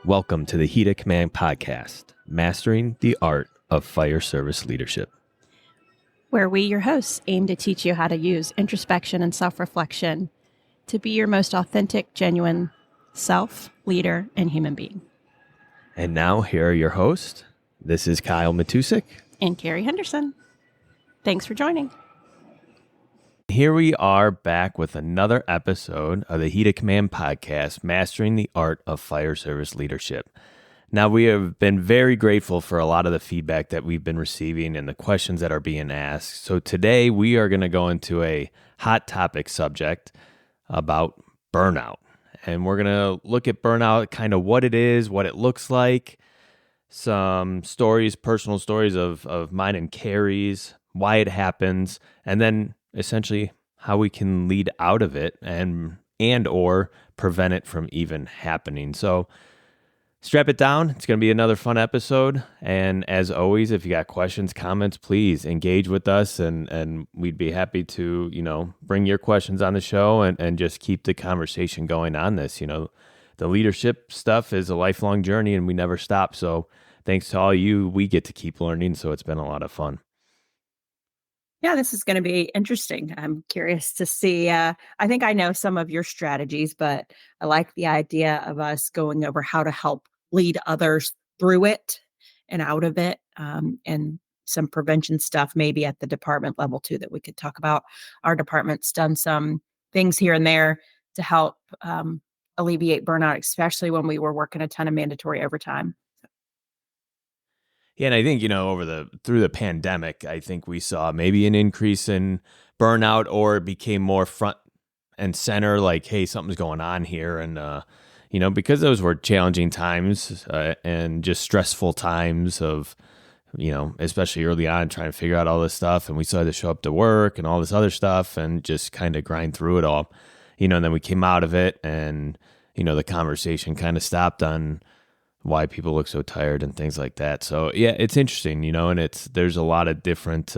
Welcome to the Heat of Command podcast, Mastering the Art of Fire Service Leadership, where we, your hosts, aim to teach you how to use introspection and self-reflection to be your most authentic, genuine self, leader, and human being. And now, here are your hosts. This is Kyle Matusik. And Carrie Henderson. Thanks for joining. Here we are back with another episode of the Heat of Command podcast, Mastering the Art of Fire Service Leadership. Now, we have been very grateful for a lot of the feedback that we've been receiving and the questions that are being asked. So today we are going to go into a hot topic subject about burnout. And we're going to look at burnout, kind of what it is, what it looks like, some stories, personal stories of mine and Carrie's, why it happens, and then essentially how we can lead out of it and or prevent it from even happening. So strap it down. It's going to be another fun episode. And as always, if you got questions, comments, please engage with us. And we'd be happy to, bring your questions on the show and just keep the conversation going on this. The leadership stuff is a lifelong journey and we never stop. So thanks to all you, we get to keep learning. So it's been a lot of fun. Yeah, this is going to be interesting. I'm curious to see. I think I know some of your strategies, but I like the idea of us going over how to help lead others through it and out of it, and some prevention stuff maybe at the department level too that we could talk about. Our department's done some things here and there to help alleviate burnout, especially when we were working a ton of mandatory overtime. Yeah, and I think, through the pandemic, I think we saw maybe an increase in burnout, or it became more front and center, like, hey, something's going on here. And, because those were challenging times and just stressful times of, especially early on trying to figure out all this stuff. And we still had to show up to work and all this other stuff and just kind of grind through it all, and then we came out of it and, the conversation kind of stopped on why people look so tired and things like that. So yeah, it's interesting, and there's a lot of different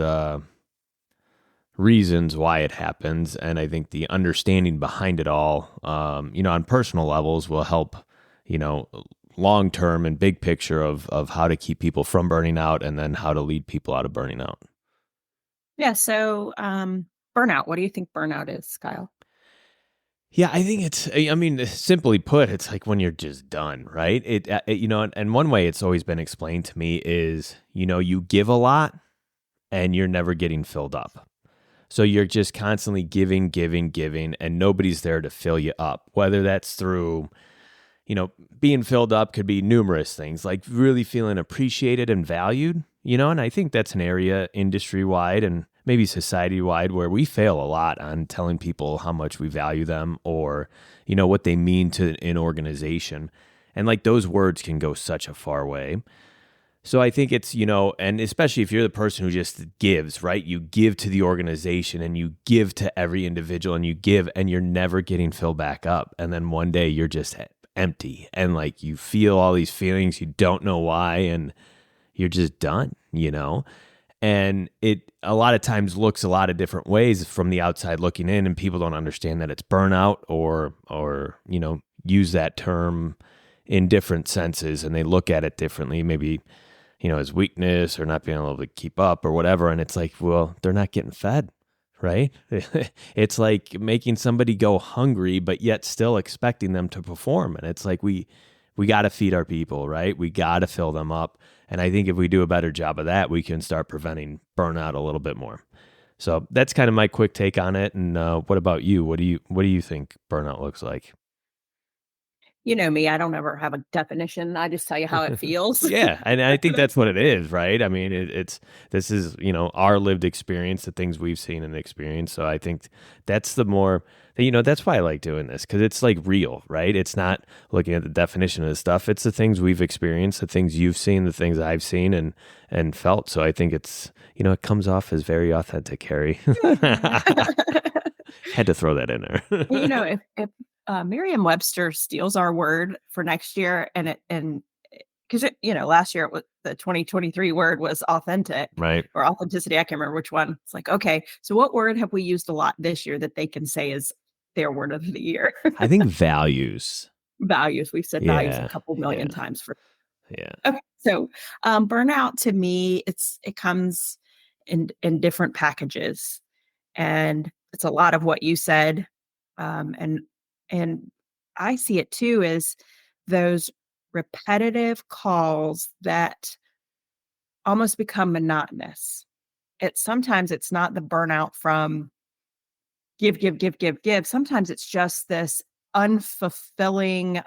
reasons why it happens. And I think the understanding behind it all, on personal levels will help, long-term and big picture of how to keep people from burning out and then how to lead people out of burning out. Yeah. So burnout, what do you think burnout is, Kyle? Yeah, I think simply put, it's like when you're just done, right? And one way it's always been explained to me is, you give a lot and you're never getting filled up. So you're just constantly giving, and nobody's there to fill you up. Whether that's through, being filled up could be numerous things, like really feeling appreciated and valued, and I think that's an area industry-wide and maybe society-wide where we fail a lot on telling people how much we value them or, what they mean to an organization. And like those words can go such a far way. So I think it's, and especially if you're the person who just gives, right? You give to the organization and you give to every individual and you give and you're never getting filled back up. And then one day you're just empty and like you feel all these feelings, you don't know why, and you're just done, And it a lot of times looks a lot of different ways from the outside looking in, and people don't understand that it's burnout or use that term in different senses, and they look at it differently, maybe, as weakness or not being able to keep up or whatever. And it's like, well, they're not getting fed, right? It's like making somebody go hungry, but yet still expecting them to perform. And it's like, we got to feed our people, right? We got to fill them up. And I think if we do a better job of that, we can start preventing burnout a little bit more. So that's kind of my quick take on it. And what about you? What do you think burnout looks like? You know me, I don't ever have a definition. I just tell you how it feels. Yeah, and I think that's what it is, right? I mean, this is, our lived experience, the things we've seen and experienced. So I think that's the more, that's why I like doing this, because it's like real, right? It's not looking at the definition of the stuff. It's the things we've experienced, the things you've seen, the things I've seen and felt. So I think it's, it comes off as very authentic, Carrie. Had to throw that in there. If Merriam-Webster steals our word for next year, and because last year it was the 2023 word was authentic, right? Or authenticity. I can't remember which one. It's like, okay, so what word have we used a lot this year that they can say is their word of the year? I think values. Values. We've said values a Yeah. couple million Yeah. times for Yeah. okay. So burnout to me, it comes in different packages. And it's a lot of what you said. Um, and and I see it too as those repetitive calls that almost become monotonous. It's not the burnout from give, give, give, give, give. Sometimes it's just this unfulfilling,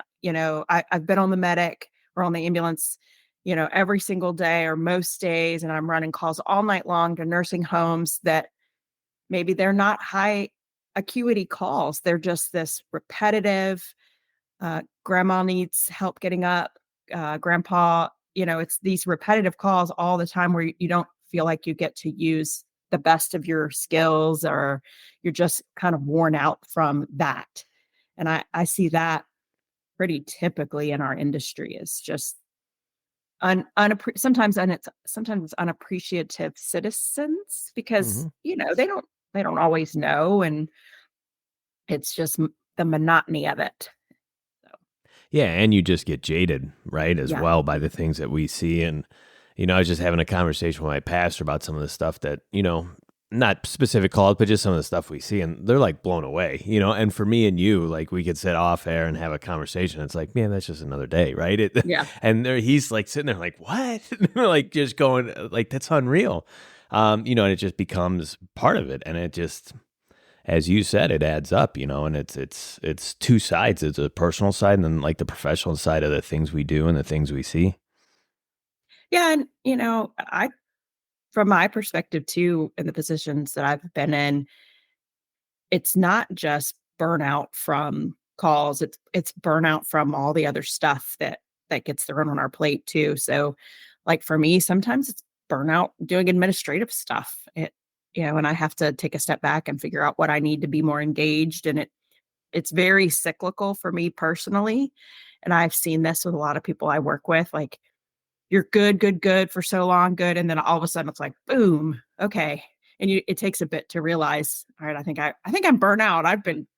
I've been on the medic or on the ambulance, every single day or most days, and I'm running calls all night long to nursing homes that maybe they're not high acuity calls. They're just this repetitive, grandma needs help getting up, grandpa, it's these repetitive calls all the time where you don't feel like you get to use the best of your skills or you're just kind of worn out from that. And I see that pretty typically in our industry is just sometimes it's unappreciative citizens because Hmm. they don't always know, and it's just the monotony of it. So Yeah, and you just get jaded, right, as yeah, well by the things that we see. And I was just having a conversation with my pastor about some of the stuff that not specific calls, but just some of the stuff we see, and they're like blown away. And for me and you, like we could sit off air and have a conversation. It's like, man, that's just another day, right? yeah, And he's like sitting there, like, what? Like just going, like that's unreal. And it just becomes part of it, and it just as you said, it adds up, and it's two sides. It's a personal side and then like the professional side of the things we do and the things we see. yeah. And I from my perspective too, in the positions that I've been in, it's not just burnout from calls, it's burnout from all the other stuff that gets thrown on our plate too. So, like for me, sometimes it's burnout doing administrative stuff. And I have to take a step back and figure out what I need to be more engaged. And it's very cyclical for me personally. And I've seen this with a lot of people I work with. Like you're good, good, good for so long, good, and then all of a sudden it's like, boom, okay. And it takes a bit to realize, all right, I think I'm burnt out. I've been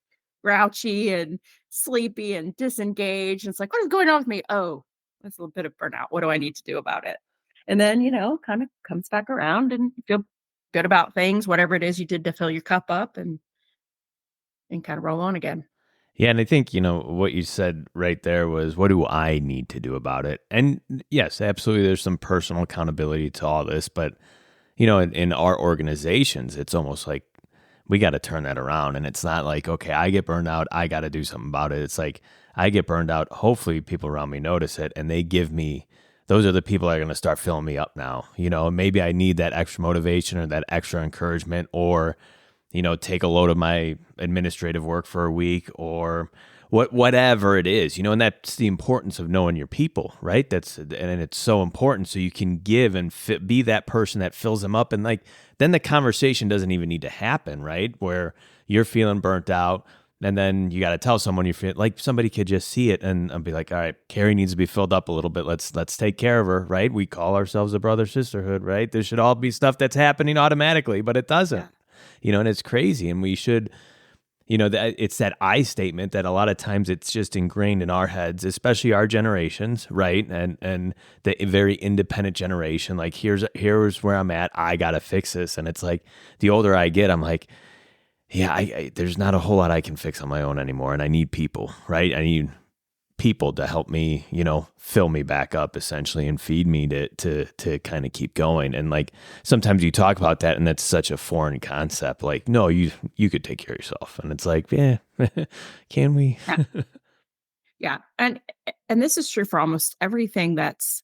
grouchy and sleepy and disengaged. And it's like, what is going on with me? Oh, that's a little bit of burnout. What do I need to do about it? And then, kind of comes back around and you feel good about things, whatever it is you did to fill your cup up and kind of roll on again. Yeah, and I think, what you said right there was, what do I need to do about it? And yes, absolutely, there's some personal accountability to all this, but, in our organizations, it's almost like we got to turn that around. And it's not like, okay, I get burned out, I got to do something about it. It's like, I get burned out. Hopefully, people around me notice it and they give me, those are the people that are going to start filling me up now. Maybe I need that extra motivation or that extra encouragement, or take a load of my administrative work for a week, or whatever it is, and that's the importance of knowing your people, right? And it's so important so you can give and be that person that fills them up. And like, then the conversation doesn't even need to happen, right? Where you're feeling burnt out. And then you got to tell someone you feel like somebody could just see it and be like, all right, Carrie needs to be filled up a little bit. Let's take care of her, right? We call ourselves a brother sisterhood, right? There should all be stuff that's happening automatically, but it doesn't. Yeah. And it's crazy. And we should, it's that I statement that a lot of times it's just ingrained in our heads, especially our generations, right? And the very independent generation, like here's where I'm at. I got to fix this. And it's like the older I get, I'm like, yeah, there's not a whole lot I can fix on my own anymore. And I need people, right? I need people to help me, fill me back up essentially and feed me to kind of keep going. And like sometimes you talk about that and that's such a foreign concept. Like, no, you could take care of yourself. And it's like, yeah, can we? Yeah. Yeah. And this is true for almost everything that's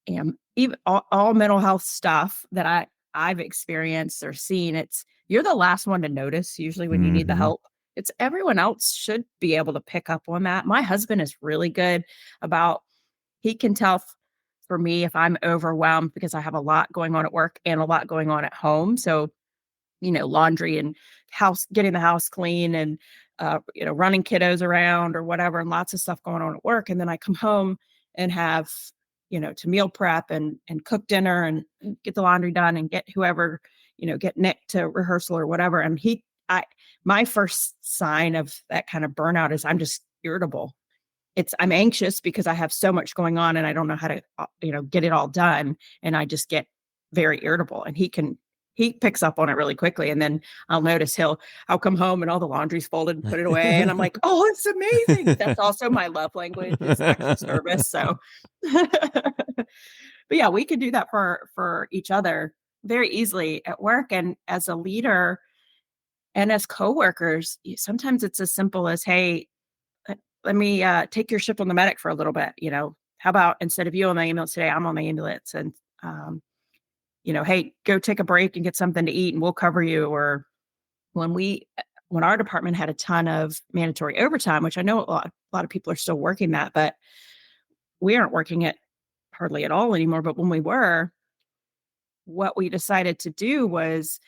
even all mental health stuff that I've experienced or seen. It's you're the last one to notice usually when you need the Hmm. help. It's everyone else should be able to pick up on that. My husband is really good about he can tell for me if I'm overwhelmed because I have a lot going on at work and a lot going on at home. So laundry and getting the house clean and, running kiddos around or whatever, and lots of stuff going on at work. And then I come home and have, to meal prep and cook dinner and get the laundry done and get whoever, get Nick to rehearsal or whatever. And my first sign of that kind of burnout is I'm just irritable. I'm anxious because I have so much going on and I don't know how to, get it all done. And I just get very irritable, and he picks up on it really quickly. And then I'll come home and all the laundry's folded and put it away. And I'm like, oh, it's amazing. That's also my love language is extra service. So, but yeah, we could do that for each other very easily at work. And as a leader and as coworkers, sometimes it's as simple as, hey, let me take your ship on the medic for a little bit. How about instead of you on the ambulance today, I'm on the ambulance, and hey, go take a break and get something to eat, and we'll cover you. Or when when our department had a ton of mandatory overtime, which I know a lot of people are still working that, but we aren't working it hardly at all anymore. But when we were, what we decided to do was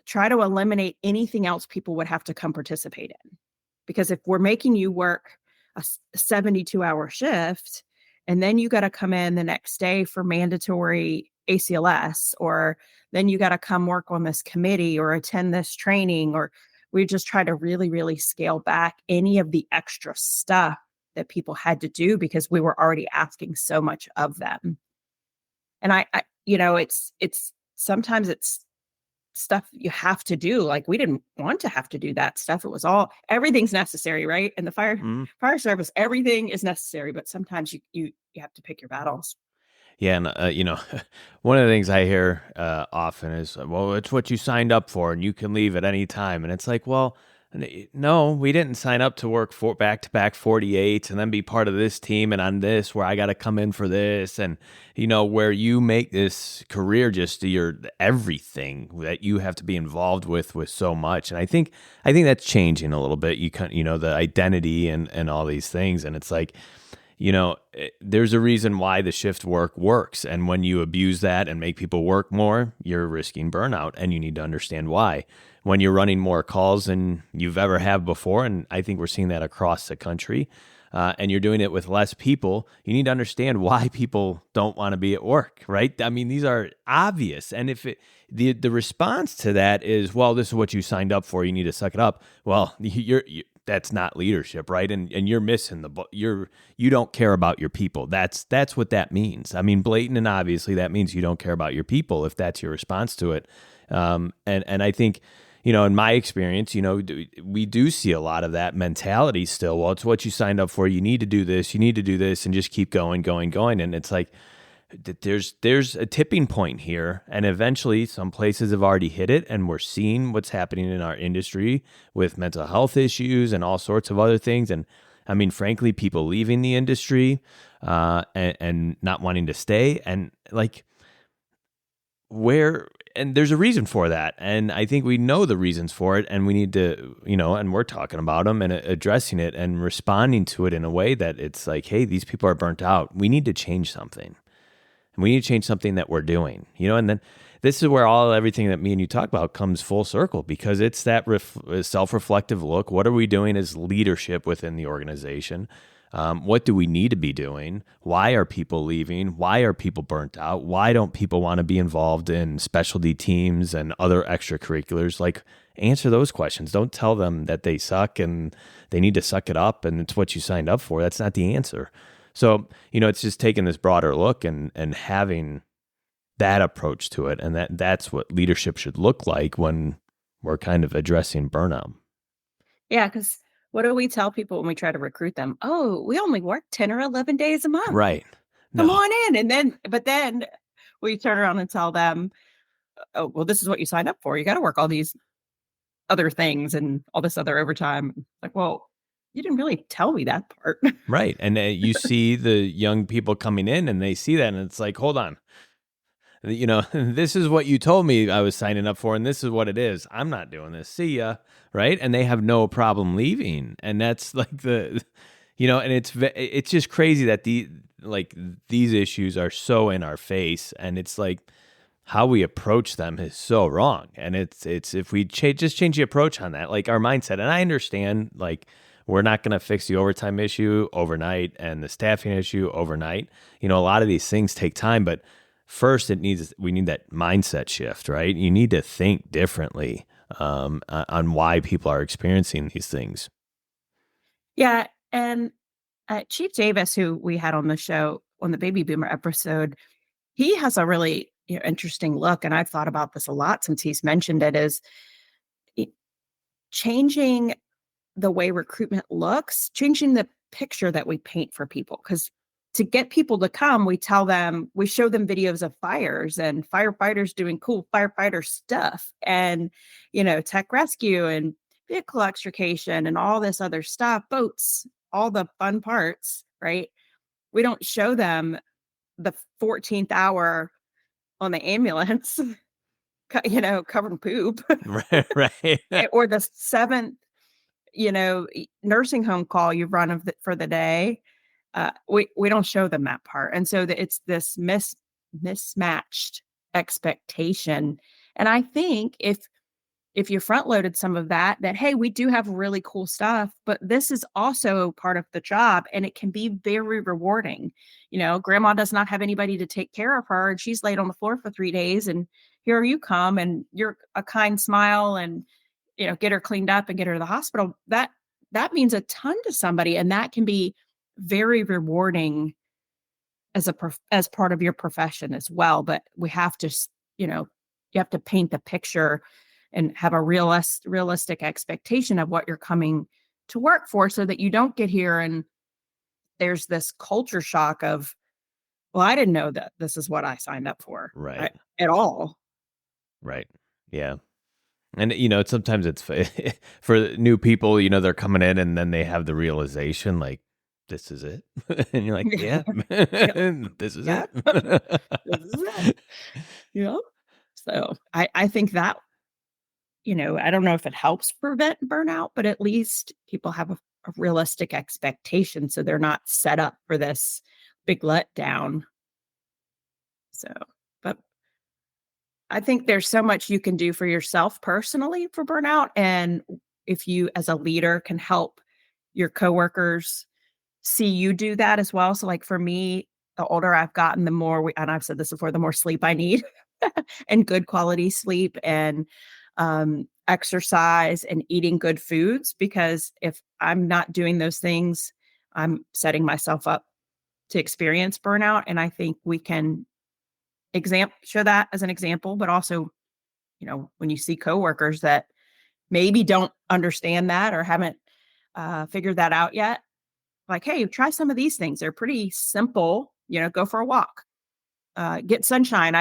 try to eliminate anything else people would have to come participate in. Because if we're making you work a 72-hour shift, and then you got to come in the next day for mandatory ACLS, or then you got to come work on this committee or attend this training, or we just try to really, really scale back any of the extra stuff that people had to do because we were already asking so much of them. And it's sometimes it's stuff you have to do. Like, we didn't want to have to do that stuff. It was everything's necessary, right? And the fire service, everything is necessary, but sometimes you have to pick your battles. Yeah, and one of the things I hear often is, well, it's what you signed up for, and you can leave at any time. And it's like, well, no, we didn't sign up to work for back-to-back 48 and then be part of this team and on this where I got to come in for this, and where you make this career just your everything that you have to be involved with so much. And I think that's changing a little bit. The identity and all these things, and it's like, there's a reason why the shift work works. And when you abuse that and make people work more, you're risking burnout, and you need to understand why. When you're running more calls than you've ever have before, and I think we're seeing that across the country, and you're doing it with less people, you need to understand why people don't want to be at work, right? I mean, these are obvious. And if the response to that is, well, this is what you signed up for, you need to suck it up. Well, that's not leadership, right? And you're missing you don't care about your people. That's what that means. I mean, blatant and obviously that means you don't care about your people if that's your response to it. And I think, in my experience, we do see a lot of that mentality still. Well, it's what you signed up for. You need to do this, and just keep going. And it's like, there's a tipping point here, and eventually some places have already hit it, and we're seeing what's happening in our industry with mental health issues and all sorts of other things. And I mean, frankly, people leaving the industry and not wanting to stay, and like and there's a reason for that. And I think we know the reasons for it, and we need to, and we're talking about them and addressing it and responding to it in a way that it's like, hey, these people are burnt out. We need to change something. And we need to change something that we're doing, and then this is where everything that me and you talk about comes full circle, because it's that self-reflective look. What are we doing as leadership within the organization? What do we need to be doing? Why are people leaving? Why are people burnt out? Why don't people want to be involved in specialty teams and other extracurriculars? Like, answer those questions. Don't tell them that they suck and they need to suck it up and it's what you signed up for. That's not the answer. So, it's just taking this broader look and having that approach to it. And that's what leadership should look like when we're kind of addressing burnout. Yeah, because what do we tell people when we try to recruit them? Oh, we only work 10 or 11 days a month. Right. Come on in. But then we turn around and tell them, oh, well, this is what you signed up for. You got to work all these other things and all this other overtime. Like, well, you didn't really tell me that part. Right. And you see the young people coming in and they see that and it's like, hold on. This is what you told me I was signing up for, and this is what it is. I'm not doing this. See ya. Right. And they have no problem leaving. And that's like and it's just crazy that these issues are so in our face, and it's like how we approach them is so wrong. And it's if we just change the approach on that, like our mindset. And I understand, like, we're not going to fix the overtime issue overnight and the staffing issue overnight. A lot of these things take time, but first we need that mindset shift, right? You need to think differently on why people are experiencing these things. Yeah, and, Chief Davis, who we had on the show on the baby boomer episode, he has a really, interesting look, and I've thought about this a lot since he's mentioned it, is I changing the way recruitment looks, changing the picture that we paint for people. Because to get people to come, we show them videos of fires and firefighters doing cool firefighter stuff and, tech rescue and vehicle extrication and all this other stuff, boats, all the fun parts, right? We don't show them the 14th hour on the ambulance, covered in poop, Right, right. or the seventh nursing home call you run for the day. We don't show them that part, and so it's this mismatched expectation. And I think if you front loaded some of that, hey, we do have really cool stuff, but this is also part of the job, and it can be very rewarding. Grandma does not have anybody to take care of her, and she's laid on the floor for 3 days, and here you come, and you're a kind smile, and get her cleaned up and get her to the hospital. That means a ton to somebody, and that can be very rewarding as part of your profession as well. But we have to, you have to paint the picture and have a realistic expectation of what you're coming to work for, so that you don't get here and there's this culture shock of, well, I didn't know that this is what I signed up for Right, at all. right. Yeah. And, sometimes it's for new people, they're coming in and then they have the realization, like, this is it. And you're like, yeah, Yep. this is Yeah. it. This is it. Yep. So I think that, I don't know if it helps prevent burnout, but at least people have a realistic expectation, so they're not set up for this big letdown. So, but I think there's so much you can do for yourself personally for burnout. And if you, as a leader, can help your coworkers see you do that as well. So, like for me, the older I've gotten, the more and I've said this before, the more sleep I need and good quality sleep and exercise and eating good foods. Because if I'm not doing those things, I'm setting myself up to experience burnout. And I think we can show that as an example, but also, when you see coworkers that maybe don't understand that or haven't figured that out yet, like, hey, try some of these things. They're pretty simple. Go for a walk, get sunshine.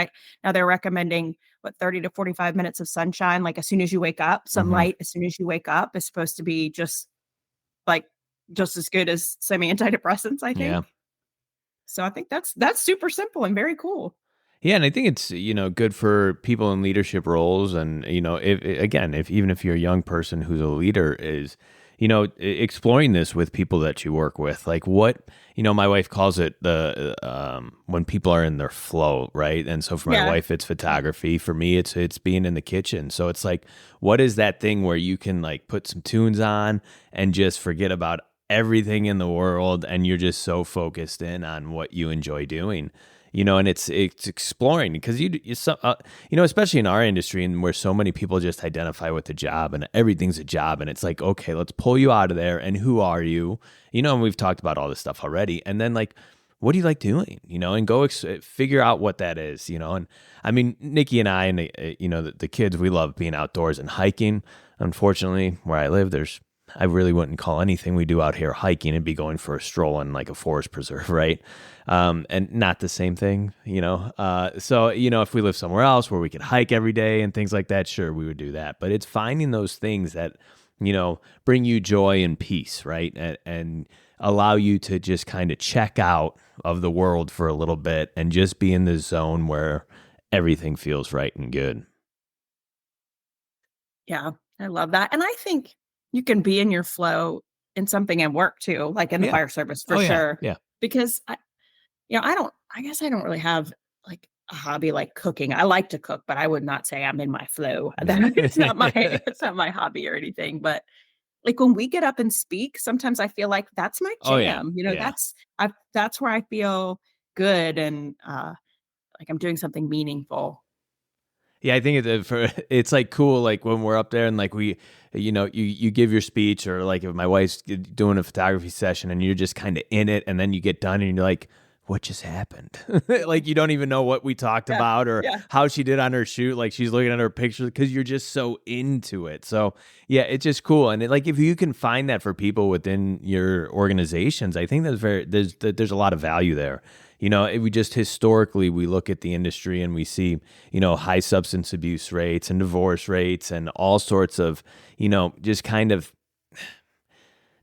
Now they're recommending 30 to 45 minutes of sunshine, like as soon as you wake up. Hmm. Sunlight as soon as you wake up is supposed to be like just as good as some antidepressants, I think. Yeah. So I think that's super simple and very cool. Yeah, and I think it's, good for people in leadership roles and, if even if you're a young person who's a leader is, exploring this with people that you work with. Like what, my wife calls it the when people are in their flow, right? And so for my Yeah. wife it's photography, for me it's being in the kitchen. So it's like what is that thing where you can like put some tunes on and just forget about everything in the world and you're just so focused in on what you enjoy doing, and it's exploring because especially in our industry and where so many people just identify with the job and everything's a job and it's like, okay, let's pull you out of there and who are you, and we've talked about all this stuff already, and then like what do you like doing, and go figure out what that is, and I mean Nikki and I and the kids, we love being outdoors and hiking. Unfortunately, where I live, I really wouldn't call anything we do out here hiking. It'd be going for a stroll in like a forest preserve, right? And not the same thing, So, if we live somewhere else where we could hike every day and things like that, sure, we would do that. But it's finding those things that, bring you joy and peace, right? And allow you to just kind of check out of the world for a little bit and just be in the zone where everything feels right and good. Yeah, I love that. And I think you can be in your flow in something at work too, like in the Yeah. fire service for Oh, yeah. sure. Yeah. Because I guess I don't really have like a hobby like cooking. I like to cook, but I would not say I'm in my flow. It's not my it's not my hobby or anything. But like when we get up and speak, sometimes I feel like that's my Oh, yeah. jam. Yeah. That's where I feel good and like I'm doing something meaningful. Yeah, I think it's like cool, like when we're up there and like you give your speech, or like if my wife's doing a photography session and you're just kind of in it, and then you get done and you're like, what just happened? Like you don't even know what we talked Yeah. about or Yeah. how she did on her shoot. Like she's looking at her pictures because you're just so into it. So yeah, it's just cool. And like if you can find that for people within your organizations, I think there's a lot of value there. We just historically we look at the industry and we see, high substance abuse rates and divorce rates and all sorts of, just kind of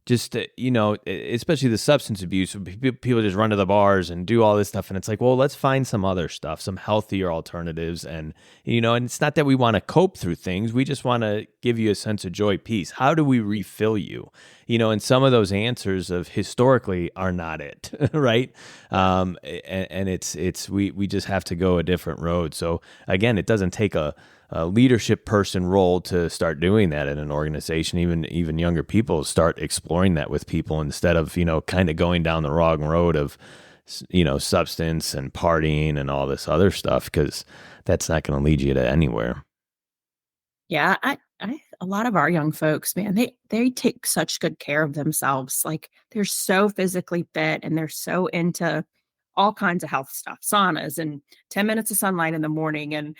just especially the substance abuse. People just run to the bars and do all this stuff, and it's like, well, let's find some other stuff, some healthier alternatives. And and it's not that we want to cope through things, we just want to give you a sense of joy, peace. How do we refill you? And some of those answers of historically are not it. Right. And it's we just have to go a different road. So again, it doesn't take a leadership person role to start doing that in an organization. Even younger people start exploring that with people instead of kind of going down the wrong road of substance and partying and all this other stuff, because that's not going to lead you to anywhere. Yeah, a lot of our young folks, man, they take such good care of themselves. Like they're so physically fit and they're so into all kinds of health stuff, saunas and 10 minutes of sunlight in the morning and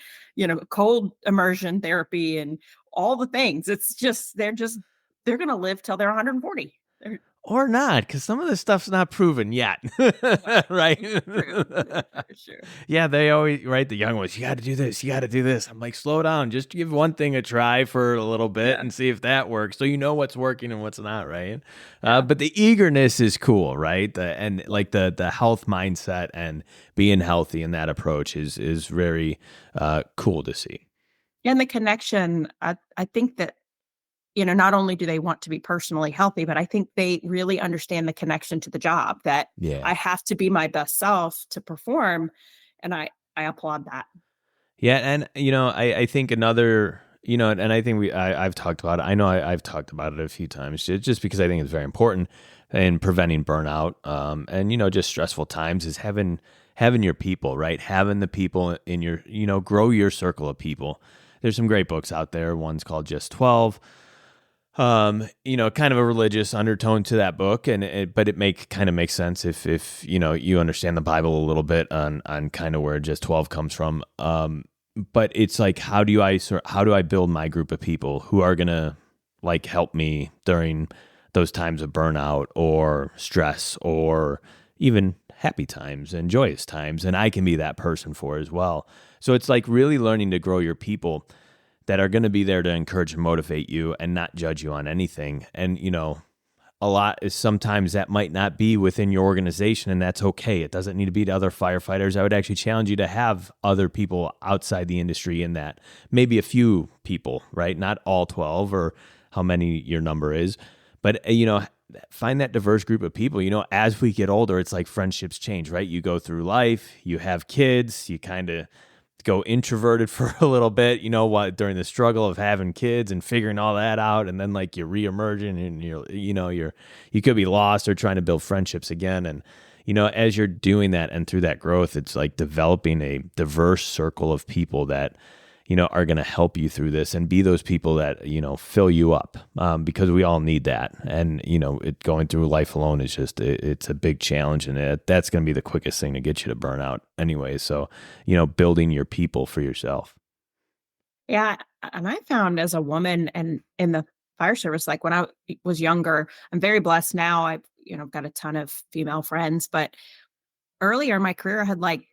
cold immersion therapy and all the things. It's just they're going to live till they're 140. They're, Or not, because some of this stuff's not proven yet. well, Right. true. That's true. Yeah, they always, right, the young ones, you got to do this, you got to do this. I'm like, slow down, just give one thing a try for a little bit Yeah. and see if that works, so you know what's working and what's not, right? Yeah. But the eagerness is cool, right? And like the health mindset and being healthy in that approach is very cool to see. And the connection, I think that not only do they want to be personally healthy, but I think they really understand the connection to the job that Yeah. I have to be my best self to perform. And I applaud that. Yeah, and I think another, and I think I've talked about it. I know I've talked about it a few times, just because I think it's very important in preventing burnout, and just stressful times, is having your people, right? Having the people in your, grow your circle of people. There's some great books out there. One's called Just 12. Kind of a religious undertone to that book, but it kind of makes sense if you understand the Bible a little bit on kind of where Just 12 comes from. But it's like, how do I build my group of people who are gonna like help me during those times of burnout or stress or even happy times and joyous times, and I can be that person for as well. So it's like really learning to grow your people that are going to be there to encourage and motivate you and not judge you on anything. And, a lot is sometimes that might not be within your organization, and that's okay. It doesn't need to be to other firefighters. I would actually challenge you to have other people outside the industry in that. Maybe a few people, right? Not all 12 or how many your number is, but, find that diverse group of people. As we get older, it's like friendships change, right? You go through life, you have kids, you kind of go introverted for a little bit, what, during the struggle of having kids and figuring all that out, and then like you're reemerging and you could be lost or trying to build friendships again. And as you're doing that and through that growth, it's like developing a diverse circle of people that are going to help you through this and be those people that fill you up, because we all need that. And going through life alone is just it's a big challenge, and that's going to be the quickest thing to get you to burnout anyway. So building your people for yourself. Yeah. And I found as a woman and in the fire service, like when I was younger, I'm very blessed now. I've, got a ton of female friends, but earlier in my career, I had like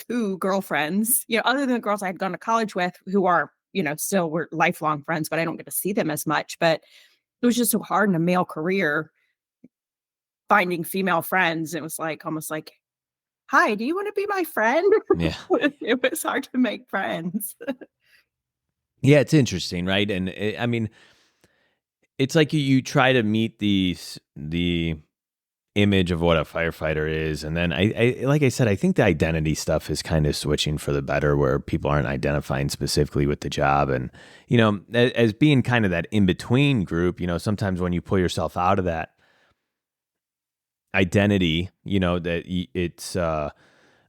two girlfriends, other than the girls I had gone to college with who are, still were lifelong friends, but I don't get to see them as much. But it was just so hard in a male career finding female friends. It was like almost like, hi, do you want to be my friend? Yeah. It was hard to make friends. Yeah, it's interesting, right? And I mean, it's like you try to meet the image of what a firefighter is, and then I like I said, I think the identity stuff is kind of switching for the better, where people aren't identifying specifically with the job. And as being kind of that in between group, sometimes when you pull yourself out of that identity, that it's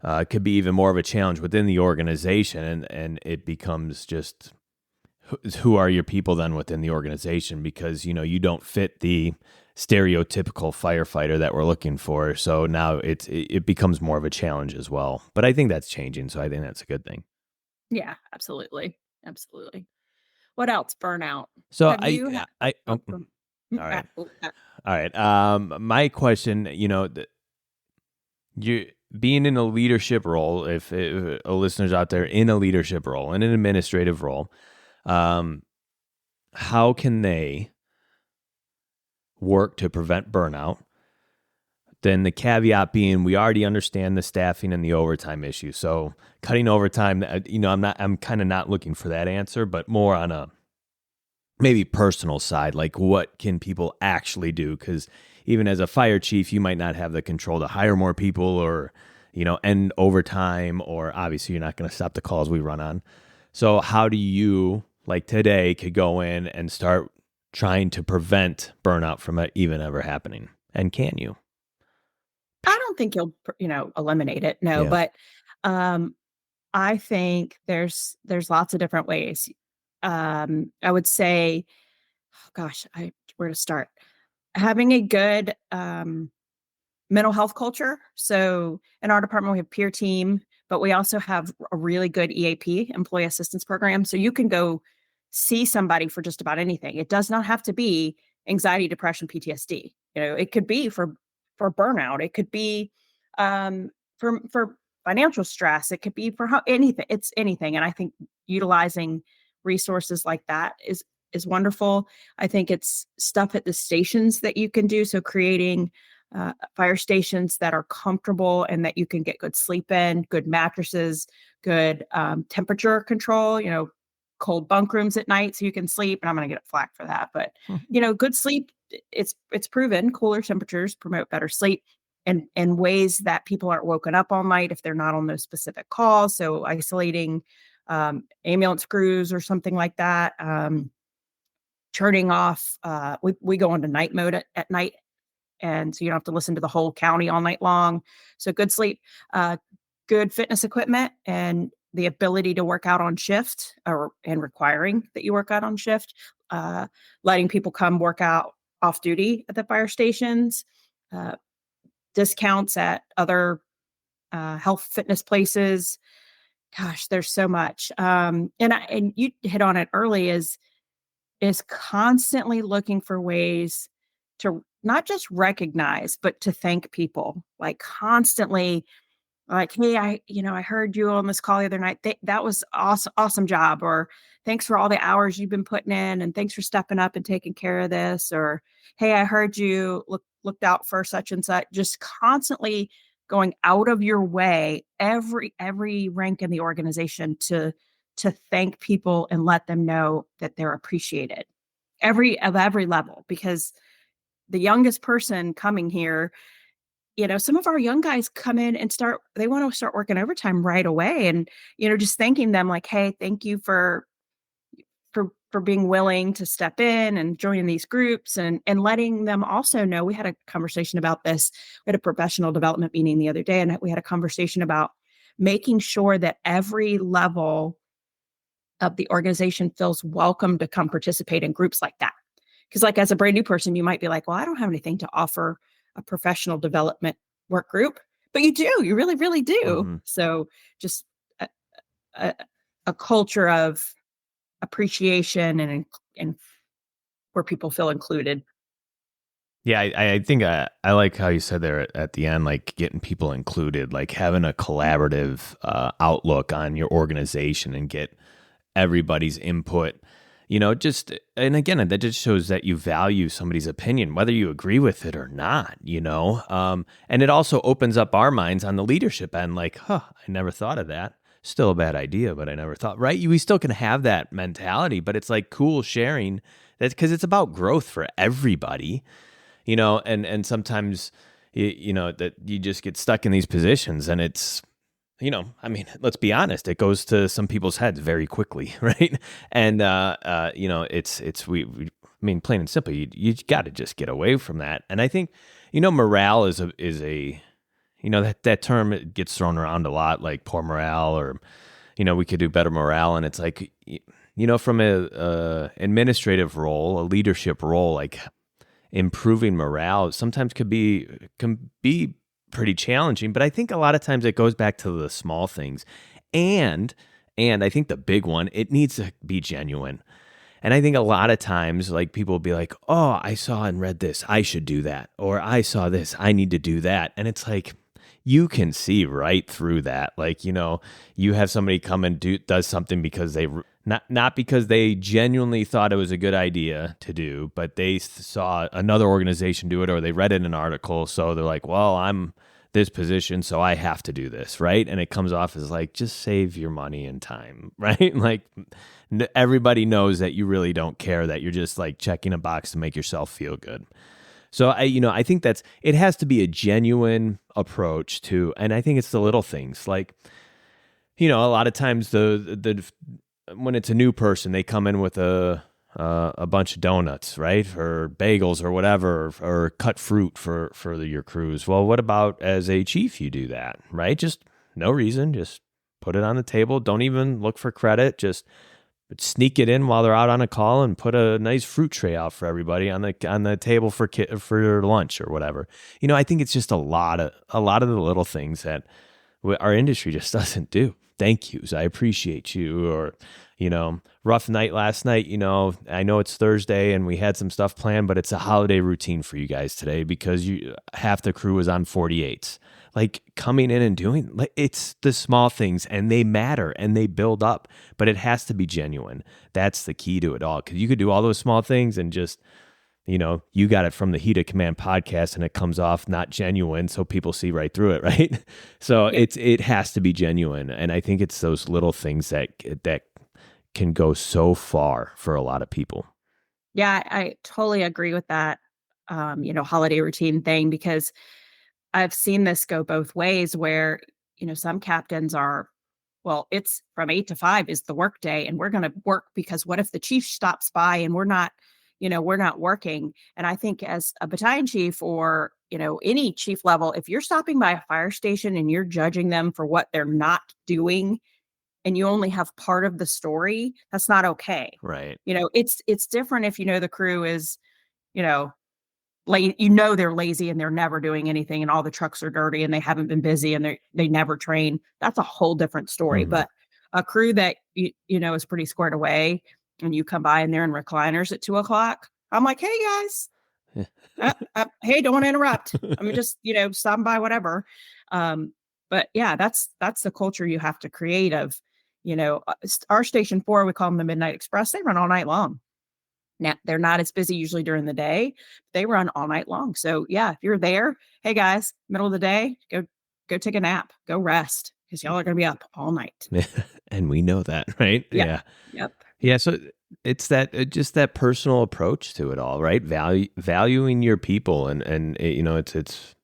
it could be even more of a challenge within the organization, and it becomes just who are your people then within the organization, because you don't fit the stereotypical firefighter that we're looking for. So now it becomes more of a challenge as well. But I think that's changing, so I think that's a good thing. Yeah, absolutely. Absolutely. What else? Burnout. So Have you ha oh, go all right. oh, All right. My question, you being in a leadership role, if a listener's out there in a leadership role, in an administrative role, um, how can they work to prevent burnout? Then the caveat being, we already understand the staffing and the overtime issue. So cutting overtime, I'm kind of not looking for that answer, but more on a maybe personal side, like what can people actually do? Because even as a fire chief, you might not have the control to hire more people or, end overtime, or obviously you're not going to stop the calls we run on. So how do you, like today, could go in and start trying to prevent burnout from it even ever happening? And can you? I don't think you'll, eliminate it, no, Yeah. but, um, I think there's lots of different ways. I would say, oh gosh, I where to start? Having a good, mental health culture. So in our department, we have peer team, but we also have a really good EAP, employee assistance program. So you can go see somebody for just about anything. It does not have to be anxiety, depression, PTSD. It could be for burnout. It could be for financial stress. It could be for anything. It's anything. And I think utilizing resources like that is wonderful. I think it's stuff at the stations that you can do. So creating fire stations that are comfortable and that you can get good sleep in, good mattresses, good temperature control, cold bunk rooms at night so you can sleep. And I'm going to get flack for that. But, good sleep, it's proven cooler temperatures promote better sleep and ways that people aren't woken up all night if they're not on those specific calls. So isolating ambulance crews or something like that. Turning off, we go into night mode at night, and so you don't have to listen to the whole county all night long. So good sleep, uh, good fitness equipment, and the ability to work out on shift, and requiring that you work out on shift, uh, letting people come work out off duty at the fire stations, uh, discounts at other health fitness places. Gosh, there's so much. And you hit on it early, is constantly looking for ways to not just recognize, but to thank people, like constantly, like, hey, I heard you on this call the other night. That was awesome, awesome job. Or thanks for all the hours you've been putting in, and thanks for stepping up and taking care of this. Or, hey, I heard you looked out for such and such. Just constantly going out of your way, every rank in the organization to thank people and let them know that they're appreciated every level, because the youngest person coming here, some of our young guys come in and they want to start working overtime right away. And, just thanking them like, hey, thank you for being willing to step in and join these groups, and letting them also know. We had a conversation about this. We had a professional development meeting the other day, and we had a conversation about making sure that every level of the organization feels welcome to come participate in groups like that. Because, like, as a brand new person, you might be like, well, I don't have anything to offer a professional development work group, but you do. You really, really do. Mm-hmm. So, just a, a, a culture of appreciation and where people feel included. Yeah, I think I like how you said there at the end, like getting people included, like having a collaborative outlook on your organization and get everybody's input. Just, and again, that just shows that you value somebody's opinion, whether you agree with it or not. And it also opens up our minds on the leadership end, like, I never thought of that. Still a bad idea, but I never thought, right? We still can have that mentality, but it's like cool sharing that, because it's about growth for everybody. And sometimes, that you just get stuck in these positions, and it's, let's be honest, it goes to some people's heads very quickly, right? And, plain and simple, you got to just get away from that. And I think, morale is a that term it gets thrown around a lot, like poor morale, or we could do better morale, and it's like, from a administrative role, a leadership role, like improving morale sometimes can be pretty challenging. But I think a lot of times it goes back to the small things, and I think the big one, it needs to be genuine. And I think a lot of times, like, people will be like, "Oh, I saw and read this, I should do that," or "I saw this, I need to do that," and it's like, you can see right through that. Like, you have somebody come and does something because not because they genuinely thought it was a good idea to do, but they saw another organization do it, or they read it in an article. So they're like, well, I'm this position, so I have to do this, right? And it comes off as like, just save your money and time, right? Like, everybody knows that you really don't care, that you're just like checking a box to make yourself feel good. So I think it has to be a genuine approach to, and I think it's the little things, like, a lot of times the when it's a new person, they come in with a bunch of donuts, right, or bagels or whatever, or cut fruit for your crews. Well, what about as a chief, you do that, right? Just no reason, just put it on the table. Don't even look for credit. Just sneak it in while they're out on a call and put a nice fruit tray out for everybody on the table for lunch or whatever. I think it's just a lot of the little things that our industry just doesn't do. Thank yous. I appreciate you. Or, rough night last night. I know it's Thursday and we had some stuff planned, but it's a holiday routine for you guys today because half the crew is on 48s. Like, coming in and doing, like, it's the small things, and they matter and they build up, but it has to be genuine. That's the key to it all. Because you could do all those small things and just, you got it from the Heat of Command podcast, and it comes off not genuine, so people see right through it, right? So Yeah. it has to be genuine, and I think it's those little things that can go so far for a lot of people. Yeah, I totally agree with that, holiday routine thing, because I've seen this go both ways where, some captains are, well, it's from 8 to 5 is the work day, and we're going to work because what if the chief stops by and we're not working? And I think as a battalion chief, or, any chief level, if you're stopping by a fire station and you're judging them for what they're not doing, and you only have part of the story, that's not okay. Right. It's different if the crew is, you know, they're lazy and they're never doing anything, and all the trucks are dirty and they haven't been busy and they never train. That's a whole different story. Mm-hmm. But a crew that is pretty squared away, and you come by and they're in recliners at 2 o'clock, I'm like, hey guys, hey, don't want to interrupt. I mean, just stop by, whatever. Um, but yeah, that's the culture you have to create. Of our station 4, we call them the Midnight Express. They run all night long. Now, they're not as busy usually during the day. They run all night long. So yeah, if you're there, hey guys, middle of the day, go take a nap, go rest, because y'all are going to be up all night. And we know that, right? Yep. Yeah. Yep. Yeah. So it's just that personal approach to it all, right? Valuing your people, and it's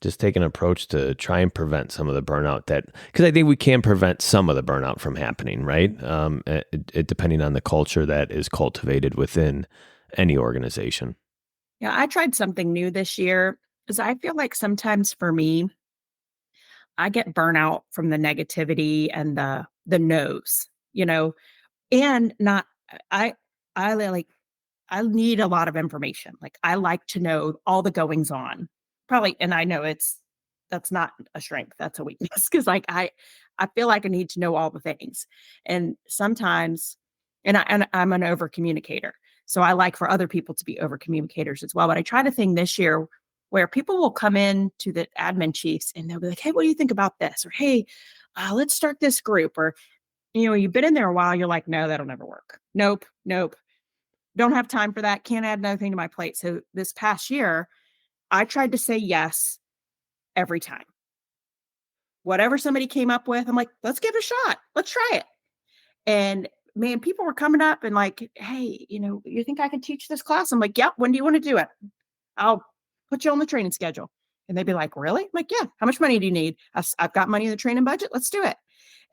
just take an approach to try and prevent some of the burnout, because I think we can prevent some of the burnout from happening, right? Depending on the culture that is cultivated within any organization. Yeah, I tried something new this year, because I feel like sometimes for me, I get burnout from the negativity and the no's, and not I like I need a lot of information. Like, I like to know all the goings on. Probably, and I know that's not a strength, that's a weakness, because like I feel like I need to know all the things. And sometimes, and I'm an over communicator. So I like for other people to be over communicators as well. But I tried a thing this year where people will come in to the admin chiefs and they'll be like, hey, what do you think about this? Or hey, let's start this group. Or, you've been in there a while, you're like, no, that'll never work. Nope, nope. Don't have time for that. Can't add another thing to my plate. So this past year, I tried to say yes every time. Whatever somebody came up with, I'm like, let's give it a shot. Let's try it. And man, people were coming up and like, hey, you think I can teach this class? I'm like, yep. When do you want to do it? I'll put you on the training schedule. And they'd be like, really? I'm like, yeah. How much money do you need? I've got money in the training budget. Let's do it.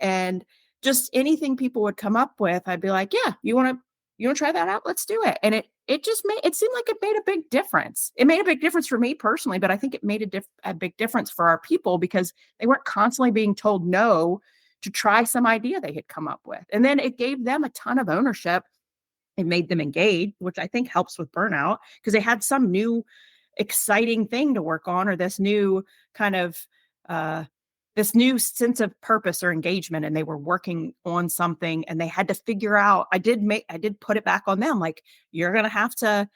And just anything people would come up with, I'd be like, yeah, you want to try that out? Let's do it. And it seemed like it made a big difference. It made a big difference for me personally, but I think it made a big difference for our people because they weren't constantly being told no to try some idea they had come up with. And then it gave them a ton of ownership. It made them engaged, which I think helps with burnout because they had some new exciting thing to work on, or this new kind of uh, this new sense of purpose or engagement, and they were working on something and they had to figure out. I did put it back on them, like, you're going to have to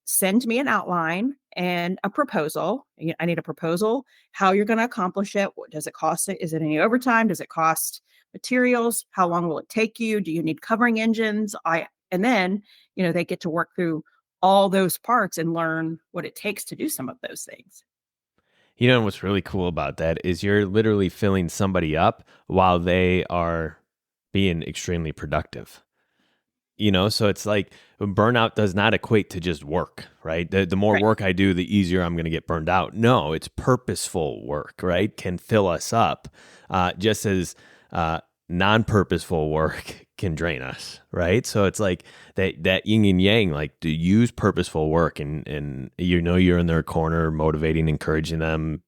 send me an outline and a proposal. I need a proposal, how you're going to accomplish it. What does it cost? Is it any overtime? Does it cost materials? How long will it take you? Do you need covering engines? And then, they get to work through all those parts and learn what it takes to do some of those things. What's really cool about that is you're literally filling somebody up while they are being extremely productive. So it's like burnout does not equate to just work, right? The more Right. work I do, the easier I'm going to get burned out. No, it's purposeful work, right? Can fill us up, just as non-purposeful work can drain us, right? So it's like that yin and yang, like to use purposeful work and you're in their corner, motivating, encouraging them,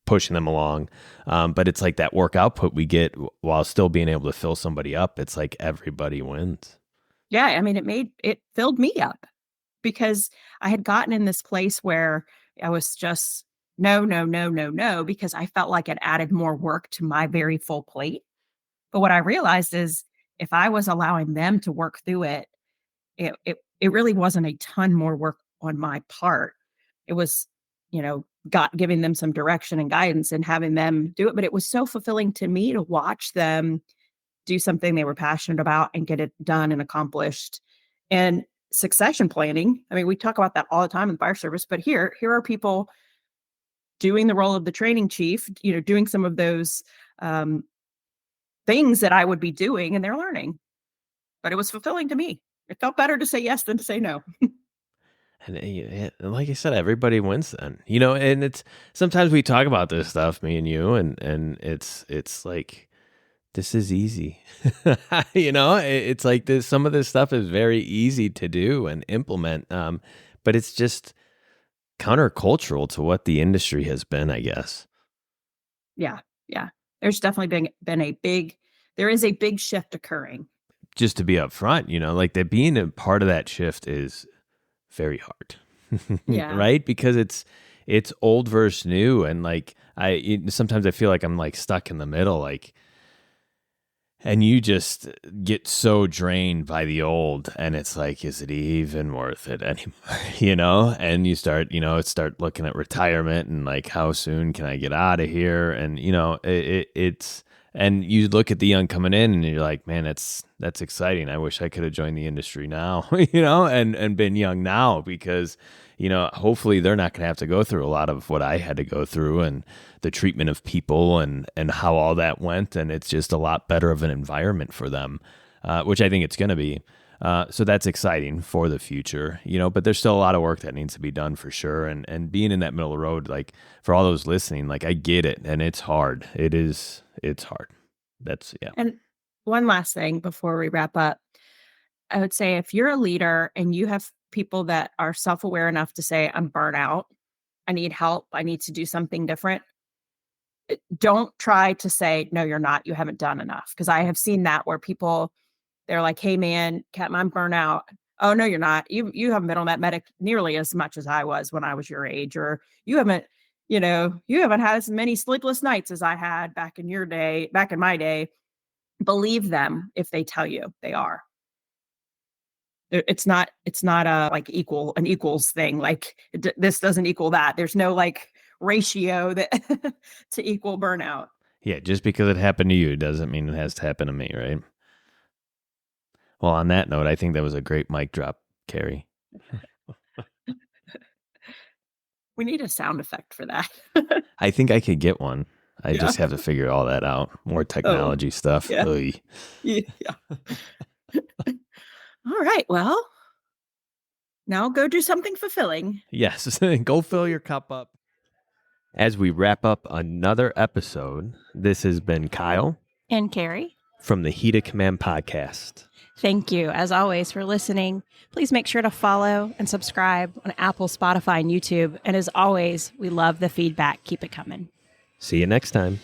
pushing them along. But it's like that work output we get while still being able to fill somebody up. It's like everybody wins. Yeah, I mean, it filled me up because I had gotten in this place where I was just no, no, no, no, no, because I felt like it added more work to my very full plate. But what I realized is if I was allowing them to work through it, it really wasn't a ton more work on my part. It was, got giving them some direction and guidance and having them do it. But it was so fulfilling to me to watch them do something they were passionate about and get it done and accomplished. And succession planning, I mean, we talk about that all the time in the fire service, but here are people doing the role of the training chief, doing some of those um, things that I would be doing, and they're learning. But it was fulfilling to me. It felt better to say yes than to say no. And like I said, everybody wins then, and it's sometimes we talk about this stuff, me and you, and it's like, this is easy. It's like this, some of this stuff is very easy to do and implement. But it's just countercultural to what the industry has been, I guess. Yeah, yeah. There's definitely been a big there is a big shift occurring. Just to be upfront, like that being a part of that shift is very hard. Yeah. Right? Because it's old versus new. And like sometimes I feel like I'm like stuck in the middle, like, and you just get so drained by the old, and it's like, is it even worth it anymore? And you start looking at retirement and like, how soon can I get out of here? And it's and you look at the young coming in and you're like, man, that's exciting. I wish I could have joined the industry now, and been young now, because hopefully they're not going to have to go through a lot of what I had to go through, and the treatment of people, and how all that went. And it's just a lot better of an environment for them, which I think it's going to be. So that's exciting for the future, but there's still a lot of work that needs to be done for sure. And being in that middle of the road, like for all those listening, like I get it, and it's hard. It's hard. That's, yeah. And one last thing before we wrap up. I would say if you're a leader and you have people that are self-aware enough to say, I'm burnt out, I need help, I need to do something different, don't try to say, no, you're not, you haven't done enough. Because I have seen that where people, they're like, hey man, Captain, I'm burnt out. Oh no, you're not. You haven't been on that medic nearly as much as I was when I was your age, or you haven't had as many sleepless nights as I had back in my day. Believe them if they tell you they are. It's not a like an equals thing. Like this doesn't equal that. There's no like ratio that to equal burnout. Yeah, just because it happened to you doesn't mean it has to happen to me, right? Well, on that note, I think that was a great mic drop, Carrie. We need a sound effect for that. I think I could get one. I Yeah. just have to figure all that out. More Oh, technology stuff. yeah. Oy. Yeah. All right. Well, now go do something fulfilling. Yes, go fill your cup up. As we wrap up another episode, this has been Kyle And Carrie. from the Heat of Command podcast. Thank you, as always, for listening. Please make sure to follow and subscribe on Apple, Spotify, and YouTube. And as always, we love the feedback. Keep it coming. See you next time.